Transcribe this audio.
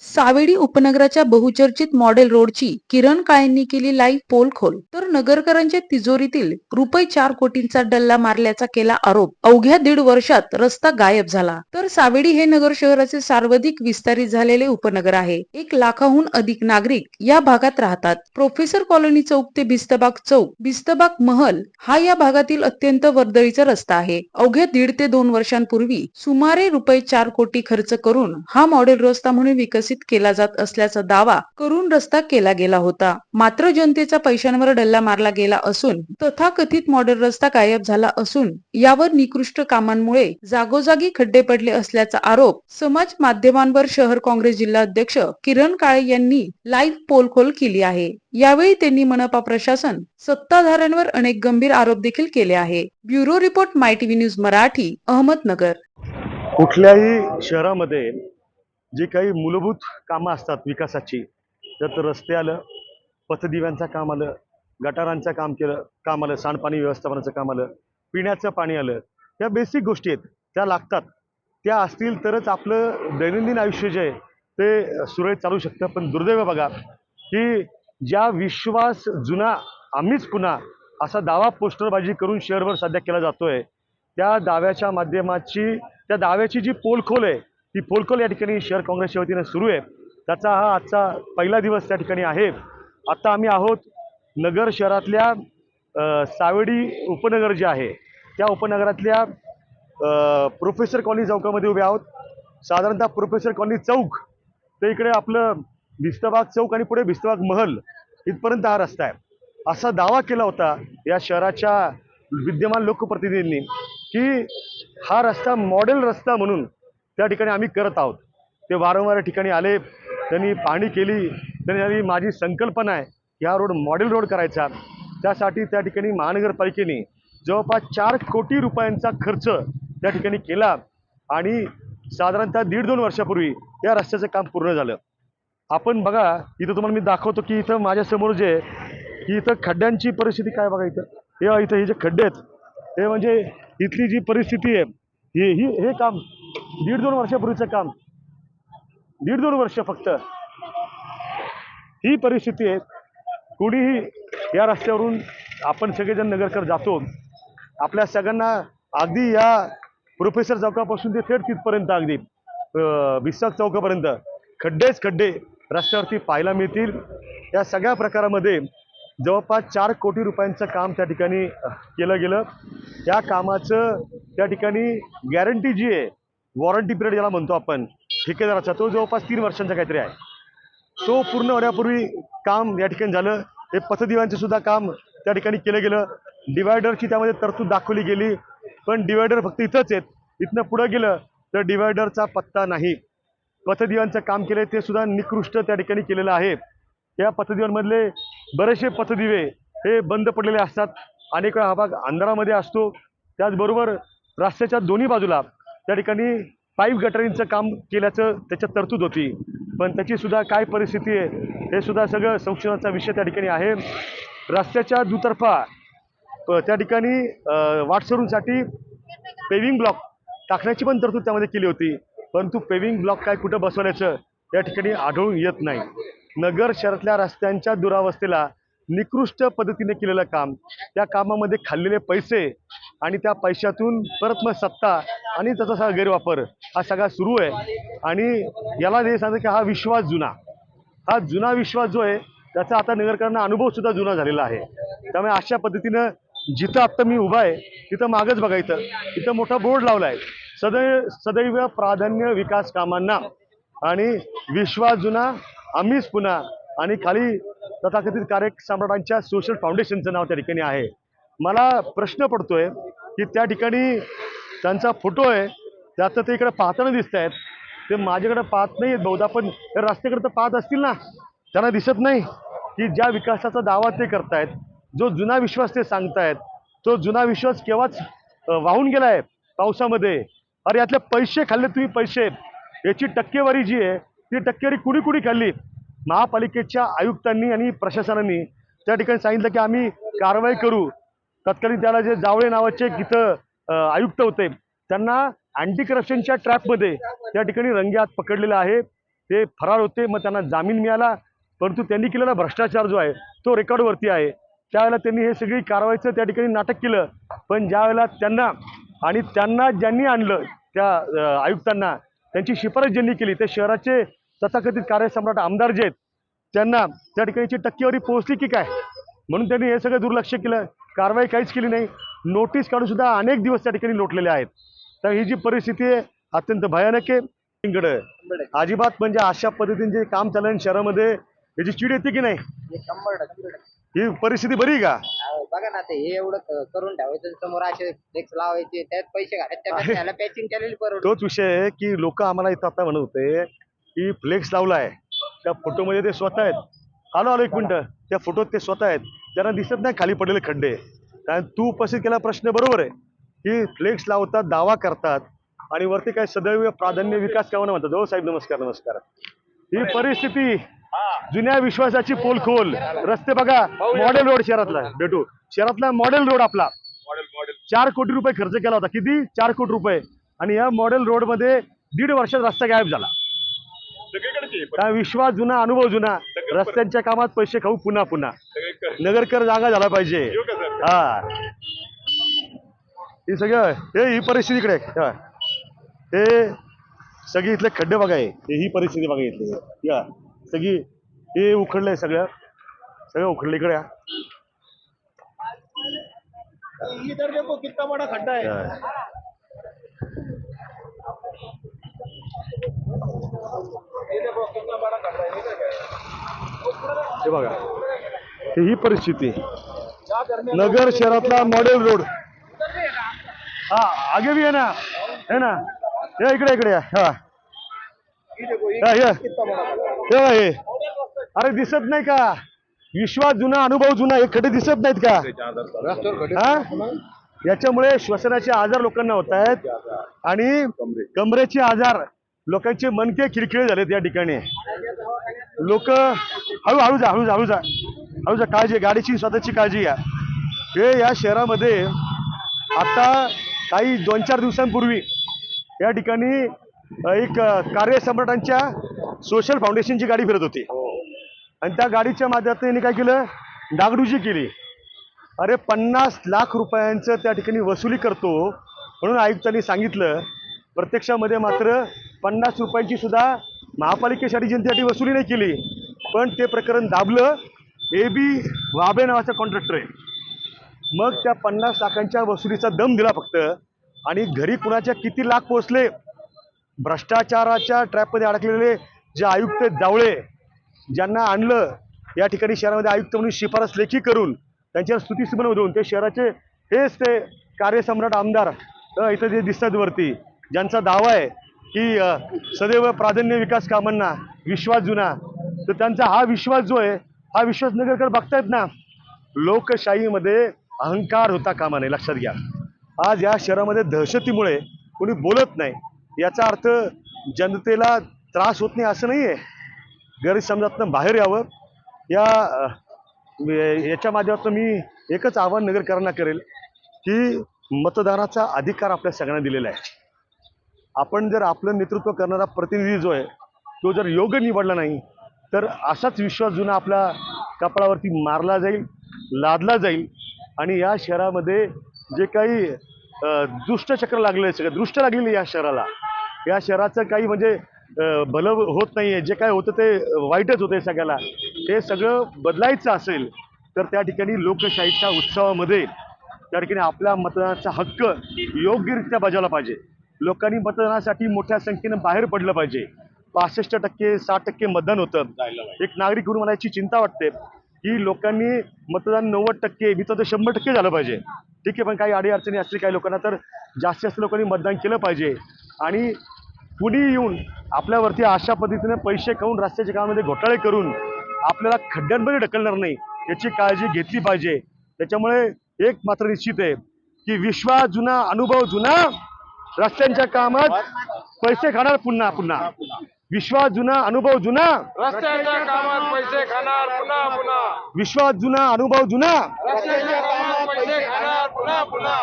सावेडी उपनगराच्या बहुचर्चित मॉडेल रोडची किरण काळेंनी केली लाईव्ह पोल खोल, तर नगरकरांच्या तिजोरीतील रुपये 4 कोटींचा डल्ला मारल्याचा केला आरोप. अवघ्या 1.5 वर्षात रस्ता गायब झाला. तर सावेडी हे नगर शहराचे सर्वाधिक विस्तारित झालेले उपनगर आहे. 1 लाखाहून अधिक नागरिक या भागात राहतात. प्रोफेसर कॉलनी चौक ते भिस्तबाग चौक, भिस्तबाग महल हा या भागातील अत्यंत वर्दळीचा रस्ता आहे. अवघ्या 1.5 ते 2 वर्षांपूर्वी सुमारे रुपये 4 कोटी खर्च करून हा मॉडेल रस्ता म्हणून विकसित केला जात असल्याचा दावा करून रस्ता केला गेला होता. मात्र जनतेचा पैशांवर डल्ला मारला गेला असून तथाकथित मॉडेल रस्ता गायब झाला असून यावर निकृष्ट कामांमुळे जागोजागी खड्डे पडले असल्याचा आरोप समाज माध्यमांवर शहर काँग्रेस जिल्हा अध्यक्ष किरण काळे यांनी लाईव्ह पोलखोल केली आहे. यावेळी त्यांनी मनपा प्रशासन, सत्ताधाऱ्यांवर अनेक गंभीर आरोप देखील केले आहे. ब्युरो रिपोर्ट माय टीव्ही न्यूज मराठी, अहमदनगर. कुठल्याही शहरामध्ये जी काही मूलभूत कामं असतात विकासाची, त्यात रस्ते आलं, पथदिव्यांचं काम आलं, गटारांचं काम आलं, सांडपाणी व्यवस्थापनाचं काम आलं, पिण्याचं पाणी आलं, या बेसिक गोष्टी आहेत त्या लागतात. त्या असतील तरच आपलं दैनंदिन आयुष्य जे आहे ते सुरळीत चालू शकतं. पण दुर्दैव बघा की ज्या विश्वास जुना आम्हीच पुन्हा असा दावा पोस्टरबाजी करून शहरभर सध्या केला जातोय, त्या दाव्याची जी पोलखोल आहे, ती पोलखोल या ठिकाणी शहर काँग्रेसच्या वतीने सुरू आहे. त्याचा हा आजचा पहिला दिवस त्या ठिकाणी आहे. आता आम्ही आहोत नगर शहरातल्या सावेडी उपनगर जे आहे त्या उपनगरातल्या प्रोफेसर कॉलनी चौकामध्ये उभे आहोत. साधारणतः प्रोफेसर कॉलनी चौक ते इकडे आपलं भिस्तबाग चौक आणि पुढे भिस्तबाग महल इथपर्यंत हा रस्ता आहे, असा दावा केला होता या शहराच्या विद्यमान लोकप्रतिनिधींनी की हा रस्ता मॉडेल रस्ता म्हणून त्या ठिकाणी आम्ही करत आहोत. ते वारंवार ठिकाणी आले, त्यांनी पाहणी केली, त्यांनी माझी संकल्पना आहे हा रोड मॉडेल रोड करायचा. त्यासाठी त्या ठिकाणी महानगरपालिकेने जवळपास 4 कोटी रुपयांचा खर्च त्या ठिकाणी केला आणि साधारणतः 1.5-2 वर्षापूर्वी या रस्त्याचं काम पूर्ण झालं. आपण बघा इथं तुम्हाला मी दाखवतो की इथं माझ्यासमोर जे की इथं खड्ड्यांची परिस्थिती काय बघा. इथं हे जे खड्डे आहेत हे म्हणजे इथली जी परिस्थिती आहे हे काम 1.5-2 वर्षापूर्वीचं काम, 1.5-2 वर्ष फक्त ही परिस्थिती आहे. कुणीही या रस्त्यावरून आपण सगळेजण नगरकर जातो, आपल्या सगळ्यांना अगदी या प्रोफेसर चौकापासून ते थेट तिथपर्यंत अगदी भिस्तबाग चौकापर्यंत खड्डे रस्त्यावरती पाहायला मिळतील. या सगळ्या प्रकारामध्ये जवळपास 4 कोटी रुपयांचं काम त्या ठिकाणी केलं गेलं. त्या कामाचं त्या ठिकाणी गॅरंटी जी आहे, वॉरंटी पिरियड ज्याला म्हणतो आपण ठेकेदाराचा, तो जवळपास 3 वर्षांचा काहीतरी आहे. तो पूर्ण होण्यापूर्वी काम या ठिकाणी झालं. हे पथदिव्यांचं सुद्धा काम त्या ठिकाणी केलं गेलं. डिवायडरची त्यामध्ये तरतूद दाखवली गेली, पण डिवायडर फक्त इथंच आहेत. इथनं पुढं गेलं तर डिवायडरचा पत्ता नाही. पथदिव्यांचं काम केलं ते सुद्धा निकृष्ट त्या ठिकाणी केलेलं आहे. या पथदिव्यांमधले बरेचसे पथदिवे हे बंद पडलेले असतात, अनेक वेळा हा भाग अंधारामध्ये असतो. त्याचबरोबर रस्त्याच्या दोन्ही बाजूला त्या ठिकाणी पाईप गटरींचं काम केल्याचं त्याच्यात तरतूद होती, पण त्याची सुद्धा काय परिस्थिती आहे हे सुद्धा सगळं संशोधनाचा विषय त्या ठिकाणी आहे. रस्त्याच्या दुतर्फा त्या ठिकाणी वाटसरूंसाठी पेविंग ब्लॉक टाकण्याची पण तरतूद त्यामध्ये केली होती, परंतु पेविंग ब्लॉक काय कुठं बसवण्याचं या ठिकाणी आढळून येत नाही. नगर शहरातल्या रस्त्यांच्या दुरावस्थेला निकृष्ट पद्धतीने केलेलं काम, त्या कामामध्ये खाल्लेले पैसे आणि त्या पैशातून परत मग सत्ता आणि त्याचा सगळा गैरवापर हा सगळा सुरू आहे. आणि याला हे सांगतं की हा जुना विश्वास जो आहे त्याचा आता नगरकरांना अनुभव सुद्धा जुना झालेला आहे. त्यामुळे अशा पद्धतीनं जिथं आत्ता मी उभा आहे तिथं मागच बघा, इथं मोठा बोर्ड लावला आहे, सदैव प्राधान्य विकास कामांना आणि विश्वास जुना आम्हीच पुन्हा, आणि खाली तथाकथित कार्यसम्राटांच्या सोशल फाउंडेशनचं नाव त्या ठिकाणी आहे. मला प्रश्न पडतोय की त्या ठिकाणी त्यांचा फोटो आहे, त्यात ते इकडे पाहताना दिसत आहेत, ते माझ्याकडे पाहत नाही आहेत बहुधा, पण रस्त्याकडे तर पाहत असतील ना. त्यांना दिसत नाही की ज्या विकासाचा दावा ते करतायत, जो जुना विश्वास ते सांगतायत, तो जुना विश्वास केव्हाच वाहून गेलाय पावसामध्ये. अरे यातले पैसे खाल्ले तुम्ही, पैसे याची टक्केवारी जी आहे ती टक्केवारी कुणी खाल्ली. महापालिकेच्या आयुक्तांनी आणि प्रशासनाने त्या ठिकाणी सांगितलं की आम्ही कारवाई करू. तत्कालीन त्याला जे जावळे नावाचे इथं आयुक्त होते, त्यांना अँटी करप्शनच्या ट्रॅपमध्ये त्या ठिकाणी रंगेहात पकडलेलं आहे. ते फरार होते, मग त्यांना जामीन मिळाला, परंतु त्यांनी केलेला भ्रष्टाचार जो आहे तो रेकॉर्डवरती आहे. त्यावेळेला त्यांनी हे सगळी कारवाईचं त्या ठिकाणी नाटक केलं. पण ज्यावेळेला त्यांना ज्यांनी आणलं त्या आयुक्तांना, त्यांची शिफारस ज्यांनी केली ते शहराचे तथाकथित कार्यसम्राट आमदार जे आहेत त्यांना त्या ठिकाणीची टक्केवारी पोहोचली की काय, म्हणून त्यांनी हे सगळं दुर्लक्ष केलं, कारवाई काहीच केली नाही. नोटीस काढून सुद्धा अनेक दिवस त्या ठिकाणी लोटलेले आहेत. तर ही जी परिस्थिती आहे अत्यंत भयानक आहे. अजिबात म्हणजे अशा पद्धतीने जे काम चाललं शहरामध्ये याची चीड येते की नाही? 100% ही परिस्थिती बरी आहे का? बघा ना, ते हे एवढं करून ठेवायचं, समोर असे फ्लेक्स लावायचे, त्यात पैसे घालायचे, त्यापेक्षा ह्याला पॅचिंग केलेली परवडते. तोच विषय आहे की लोक आम्हाला इथं आता म्हणत होते की फ्लेक्स लावलाय, त्या फोटोमध्ये ते स्वतः आहेत. आलो एक मिनिटं, त्या फोटोत ते स्वतः आहेत, त्यांना दिसत नाही खाली पडलेले खड्डे. कारण तू उपस्थित केला प्रश्न बरोबर आहे की फ्लेक्स लावतात, दावा करतात आणि वरती काय सदैव प्राधान्य विकास कामानं म्हणतात. हो साहेब, नमस्कार नमस्कार. ही परिस्थिती, जुन्या विश्वासाची पोलखोल. रस्ते बघा, मॉडेल रोड शहरातला भेटू, शहरातला मॉडेल रोड आपला 4 कोटी रुपये खर्च केला होता. किती? 4 कोटी रुपये. आणि या मॉडेल रोड मध्ये 1.5 वर्षात रस्ता गायब झाला. काय विश्वास जुना, अनुभव जुना. रस्त्यांच्या कामात पैसे खाऊ पुन्हा पुन्हा. नगरकर जागा झाला पाहिजे. हा, ही सगळं ही परिस्थिती इकडे हे सगळी इथले खड्डे बघा, ही परिस्थिती बघा इथली. या सगळी हे उखडलंय, सगळं उखडलं इकडे. इधर देखो कितना बड़ा खड्डा है. हे बघा, ही परिस्थिती नगर शहरातला मॉडेल रोड. हा, आगे भी है ना, हे इकडे या. हा, हे अरे दिसत नाही का? विश्वास जुना, अनुभव जुना. हे खड्डे दिसत नाहीत का? हा, याच्यामुळे श्वसनाचे आजार लोकांना होत आहेत आणि कमरेचे आजार, लोकांचे मनके खिळखिळे झालेत या ठिकाणी. लोक हळू जा, काळजी, गाडीची स्वतःची काळजी घ्या. हे या शहरामध्ये आता काही 2-4 दिवसांपूर्वी या ठिकाणी एक कार्यसम्राटांच्या सोशल फाउंडेशनची गाडी फिरत होती आणि त्या गाडीच्या माध्यमातून त्यांनी काय केलं? डागडुजी केली. अरे 50 लाख रुपयांचं त्या ठिकाणी वसुली करतो म्हणून आयुक्तांनी सांगितलं. प्रत्यक्षामध्ये मात्र 50 रुपयांची सुद्धा महापालिकेसाठी जनतेसाठी वसुली नाही केली. पण ते प्रकरण दाबलं. AB वाबे नावाचा कॉन्ट्रॅक्टर आहे. मग त्या 50 लाखांच्या वसुलीचा दम दिला फक्त, आणि घरी कुणाच्या किती लाख पोहोचले. भ्रष्टाचाराच्या ट्रॅपमध्ये अडकलेले जे आयुक्त जावळे, ज्यांना आणलं या ठिकाणी शहरामध्ये आयुक्त म्हणून शिफारस लेखी करून त्यांच्यावर स्तुतीसुमन देऊन, ते शहराचे हेच ते कार्यसम्राट आमदार इथं जे दिसतात वरती, ज्यांचा दावा आहे की सदैव प्राधान्य विकास कामांना विश्वास जुना. तर त्यांचा हा विश्वास जो आहे, हा विश्वास नगरकर बघतायत ना. लोकशाहीमध्ये अहंकार होता कामा नये, लक्षात घ्या. आज या शहरामध्ये दहशतीमुळे कोणी बोलत नाही. याचा अर्थ जनतेला त्रास होत नाही असं नाही आहे. गैरसमजातनं बाहेर यावं. याच्या माध्यमातून मी एकच आवाहन नगरकरांना करेल की मतदानाचा अधिकार आपल्या सगळ्यांना दिलेला आहे. आपण जर आपलं नेतृत्व करणारा प्रतिनिधी जो आहे तो जर योग्य निवडला नाही तर असाच विश्वास जुना आपल्या कपाळावरती मारला जाईल, लादला जाईल. आणि या शहरामध्ये जे काही दुष्टचक्र लागले, सगळं दृष्ट लागलेली या शहराला, या शहराचं काही म्हणजे भलं होत नाही आहे. जे काय होतं ते वाईटच होतं सगळ्याला. हे सगळं बदलायचं असेल तर त्या ठिकाणी लोकशाहीच्या उत्सवामध्ये त्या ठिकाणी आपल्या मतदानाचा हक्क योग्यरित्या बजावला पाहिजे. लोकांनी मतदानासाठी मोठ्या संख्येनं बाहेर पडलं पाहिजे. 65% 60% मतदान होतं. एक नागरिक म्हणून मला याची चिंता वाटते की लोकांनी मतदान 90%, मी तर 100% झालं पाहिजे. ठीक आहे, पण काही अडीअडचणी असतील काही लोकांना, तर जास्त लोकांनी मतदान केलं पाहिजे. आणि कुणी येऊन आपल्यावरती अशा पद्धतीने पैसे खाऊन रस्त्याच्या कामामध्ये घोटाळे करून आपल्याला खड्ड्यांमध्ये ढकलणार नाही याची काळजी घेतली पाहिजे. त्याच्यामुळे एक मात्र निश्चित आहे की विश्वास जुना, अनुभव जुना, रस्त्यांच्या कामात पैसे खाणार पुन्हा पुन्हा. विश्वास जुना, अनुभव जुना, रस्त्याच्या कामात पैसे खाणार पुन्हा पुन्हा. विश्वास जुना, अनुभव जुना. रस्त्याच्या कामात पैसे खाणार पुन्हा पुन्हा.